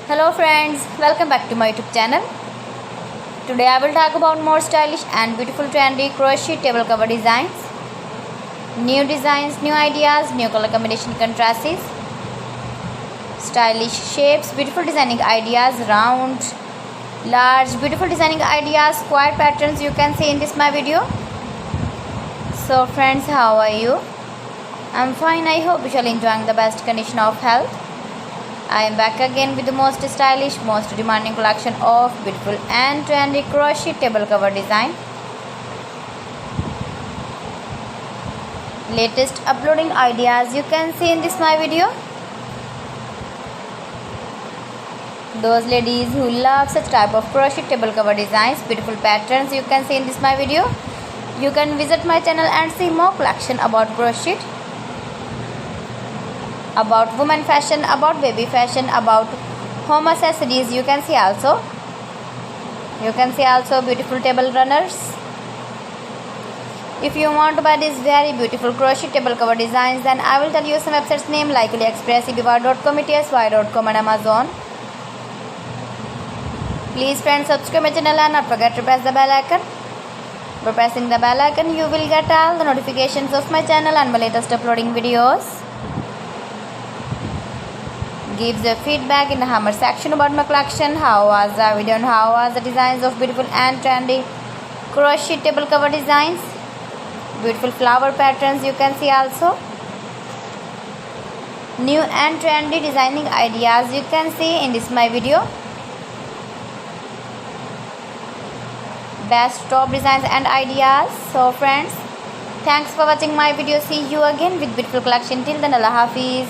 Hello friends, welcome back to my YouTube channel. Today I will talk about more stylish and beautiful trendy crochet table cover designs. New designs, new ideas, new color combination contrasts, stylish shapes, beautiful designing ideas, round, large, beautiful designing ideas, square patterns you can see in this my video. So friends, how are you? I'm fine. I hope you shall enjoying the best condition of health. I am back again with the most stylish, most demanding collection of beautiful and trendy crochet table cover design. Latest uploading ideas you can see in this my video. Those ladies who love such type of crochet table cover designs, beautiful patterns you can see in this my video. You can visit my channel and see more collection about crochet, about women fashion, about baby fashion, about home accessories. You can see also beautiful table runners. If you want to buy these very beautiful crochet table cover designs, then I will tell you some websites name like AliExpress, eBay.com, etsy.com and Amazon. Please friends, subscribe my channel and not forget to press the bell icon. By pressing the bell icon, you will get all the notifications of my channel and my latest uploading videos. Gives your feedback in the hammer section about my collection. How was the video and how was the designs of beautiful and trendy crochet table cover designs, beautiful flower patterns you can see also, new and trendy designing ideas you can see in this my video, best top designs and ideas. So friends, thanks for watching my video. See you again with beautiful collection. Till then, Allah Hafiz.